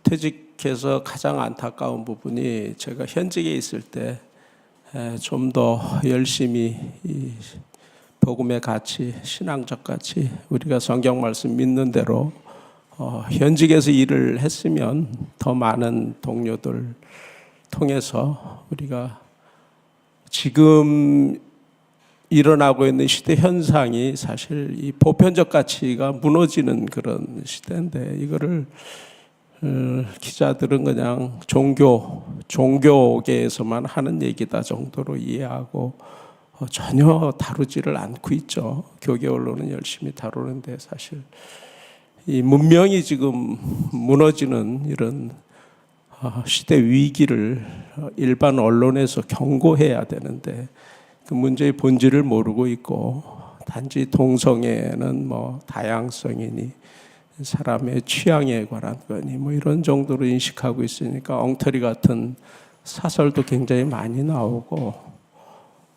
퇴직해서 가장 안타까운 부분이 제가 현직에 있을 때 좀 더 열심히 이 복음의 가치, 신앙적 가치, 우리가 성경 말씀 믿는 대로 현직에서 일을 했으면 더 많은 동료들 통해서 우리가 지금 일어나고 있는 시대 현상이 사실 이 보편적 가치가 무너지는 그런 시대인데, 이거를 기자들은 그냥 종교계에서만 하는 얘기다 정도로 이해하고 전혀 다루지를 않고 있죠. 교계 언론은 열심히 다루는데 사실 이 문명이 지금 무너지는 이런 시대 위기를 일반 언론에서 경고해야 되는데, 그 문제의 본질을 모르고 있고 단지 동성애는 뭐 다양성이니 사람의 취향에 관한 거니 뭐 이런 정도로 인식하고 있으니까 엉터리 같은 사설도 굉장히 많이 나오고,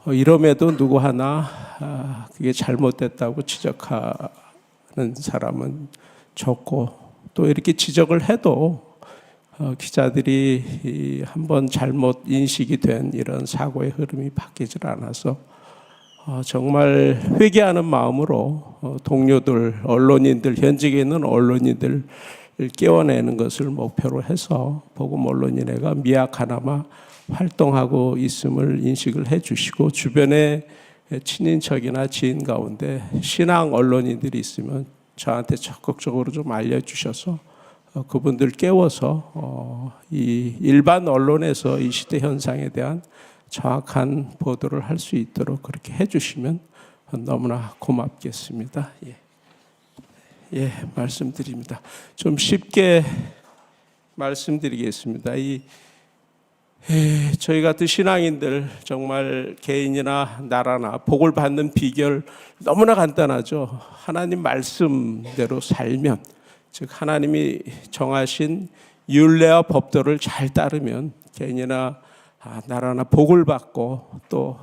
이럼에도 누구 하나 그게 잘못됐다고 지적하는 사람은 적고, 또 이렇게 지적을 해도 기자들이 한번 잘못 인식이 된 이런 사고의 흐름이 바뀌질 않아서 정말 회개하는 마음으로 동료들, 언론인들, 현직에 있는 언론인들 깨워내는 것을 목표로 해서 복음 언론인회가 미약하나마 활동하고 있음을 인식을 해주시고, 주변에 친인척이나 지인 가운데 신앙 언론인들이 있으면 저한테 적극적으로 좀 알려주셔서 그분들 깨워서 이 일반 언론에서 이 시대 현상에 대한 정확한 보도를 할 수 있도록 그렇게 해주시면 너무나 고맙겠습니다. 예, 말씀드립니다. 좀 쉽게 말씀드리겠습니다. 저희 같은 신앙인들 정말 개인이나 나라나 복을 받는 비결 너무나 간단하죠. 하나님 말씀대로 살면, 즉 하나님이 정하신 율례와 법도를 잘 따르면 개인이나 나라나 복을 받고, 또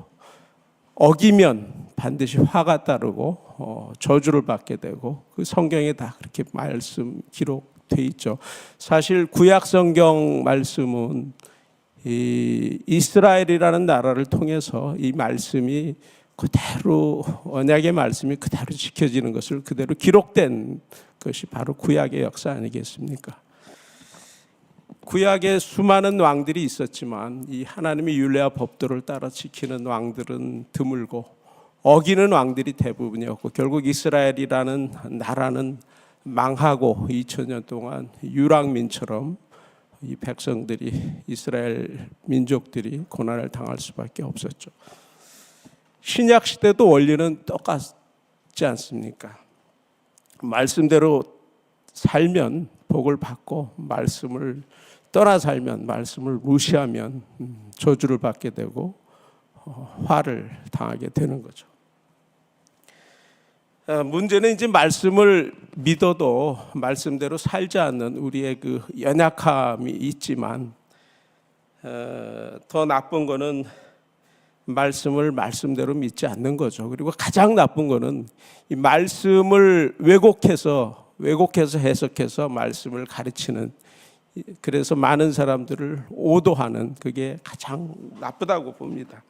어기면 반드시 화가 따르고 저주를 받게 되고, 그 성경에 다 그렇게 말씀 기록돼 있죠. 사실 구약 성경 말씀은 이 이스라엘이라는 나라를 통해서 이 말씀이 그대로, 언약의 말씀이 그대로 지켜지는 것을 그대로 기록된 것이 바로 구약의 역사 아니겠습니까? 구약에 수많은 왕들이 있었지만 이 하나님의 율례와 법도를 따라 지키는 왕들은 드물고 어기는 왕들이 대부분이었고, 결국 이스라엘이라는 나라는 망하고 2000년 동안 유랑민처럼 이 백성들이, 이스라엘 민족들이 고난을 당할 수밖에 없었죠. 신약 시대도 원리는 똑같지 않습니까? 말씀대로 살면 복을 받고, 말씀을 떠나 살면, 말씀을 무시하면 저주를 받게 되고 화를 당하게 되는 거죠. 문제는 이제 말씀을 믿어도 말씀대로 살지 않는 우리의 그 연약함이 있지만, 더 나쁜 거는 말씀을 말씀대로 믿지 않는 거죠. 그리고 가장 나쁜 거는 이 말씀을 왜곡해서 해석해서 말씀을 가르치는, 그래서 많은 사람들을 오도하는, 그게 가장 나쁘다고 봅니다.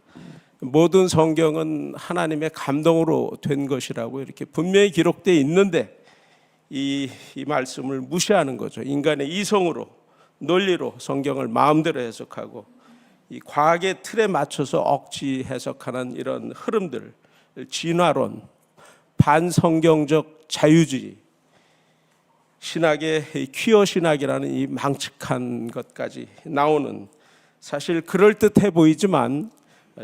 모든 성경은 하나님의 감동으로 된 것이라고 이렇게 분명히 기록되어 있는데 이 말씀을 무시하는 거죠. 인간의 이성으로, 논리로 성경을 마음대로 해석하고 이 과학의 틀에 맞춰서 억지 해석하는 이런 흐름들, 진화론, 반성경적 자유주의, 신학의 퀴어 신학이라는 이 망측한 것까지 나오는, 사실 그럴듯해 보이지만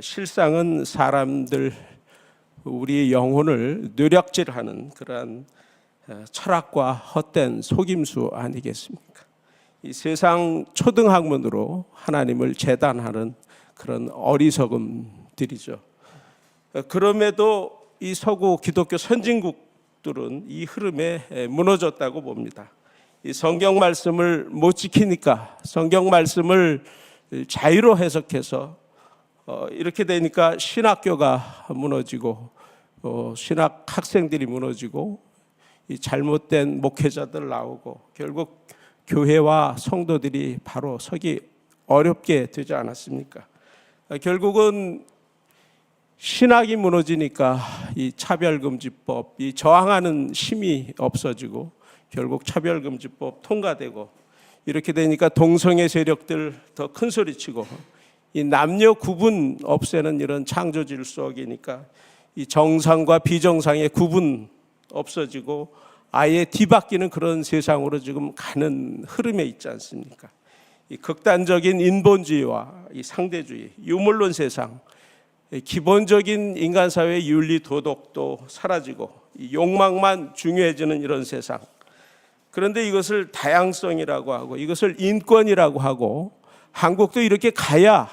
실상은 사람들, 우리의 영혼을 뇌락질하는 그러한 철학과 헛된 속임수 아니겠습니까? 이 세상 초등학문으로 하나님을 재단하는 그런 어리석음들이죠. 그럼에도 이 서구 기독교 선진국들은 이 흐름에 무너졌다고 봅니다. 이 성경 말씀을 못 지키니까, 성경 말씀을 자유로 해석해서 이렇게 되니까 신학교가 무너지고 신학 학생들이 무너지고 이 잘못된 목회자들 나오고, 결국 교회와 성도들이 바로 서기 어렵게 되지 않았습니까? 결국은 신학이 무너지니까 이 차별금지법, 이 저항하는 힘이 없어지고 결국 차별금지법 통과되고 이렇게 되니까 동성애 세력들 더 큰 소리치고 이 남녀 구분 없애는 이런 창조 질서이니까 이 정상과 비정상의 구분 없어지고 아예 뒤바뀌는 그런 세상으로 지금 가는 흐름에 있지 않습니까? 이 극단적인 인본주의와 이 상대주의, 유물론 세상, 기본적인 인간사회의 윤리 도덕도 사라지고 욕망만 중요해지는 이런 세상. 그런데 이것을 다양성이라고 하고 이것을 인권이라고 하고 한국도 이렇게 가야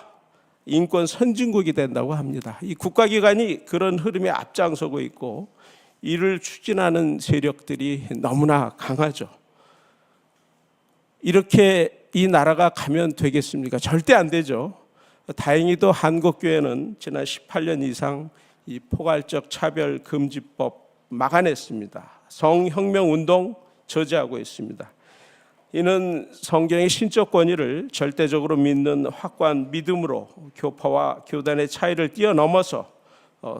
인권 선진국이 된다고 합니다. 이 국가기관이 그런 흐름에 앞장서고 있고 이를 추진하는 세력들이 너무나 강하죠. 이렇게 이 나라가 가면 되겠습니까? 절대 안 되죠. 다행히도 한국교회는 지난 18년 이상 이 포괄적 차별금지법 막아냈습니다. 성혁명운동 저지하고 있습니다. 이는 성경의 신적 권위를 절대적으로 믿는 확고한 믿음으로 교파와 교단의 차이를 뛰어넘어서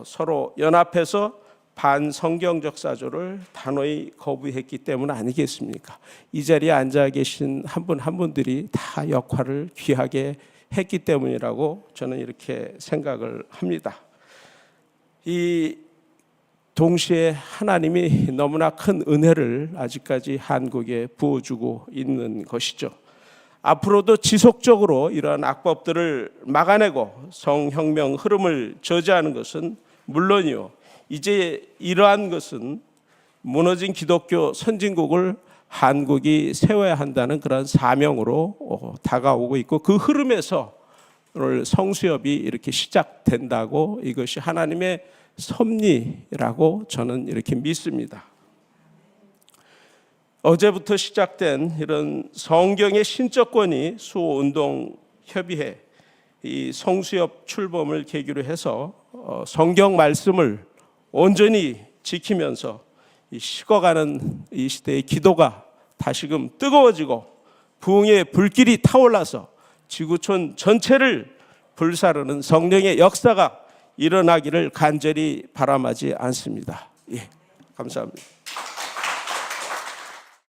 서로 연합해서 반성경적 사조를 단호히 거부했기 때문 아니겠습니까? 이 자리에 앉아 계신 한 분 한 분들이 다 역할을 귀하게 했기 때문이라고 저는 이렇게 생각을 합니다. 이 동시에 하나님이 너무나 큰 은혜를 아직까지 한국에 부어주고 있는 것이죠. 앞으로도 지속적으로 이러한 악법들을 막아내고 성혁명 흐름을 저지하는 것은 물론이요, 이제 이러한 것은 무너진 기독교 선진국을 한국이 세워야 한다는 그런 사명으로 다가오고 있고 그 흐름에서 오늘 성수협이 이렇게 시작된다고 이것이 하나님의 섭리라고 저는 이렇게 믿습니다. 어제부터 시작된 이런 성경의 신적권위 수호운동협의회 이 성수협 출범을 계기로 해서 성경 말씀을 온전히 지키면서 이 식어가는 이 시대의 기도가 다시금 뜨거워지고 부흥의 불길이 타올라서 지구촌 전체를 불사르는 성령의 역사가 일어나기를 간절히 바람하지 않습니다. 예, 감사합니다.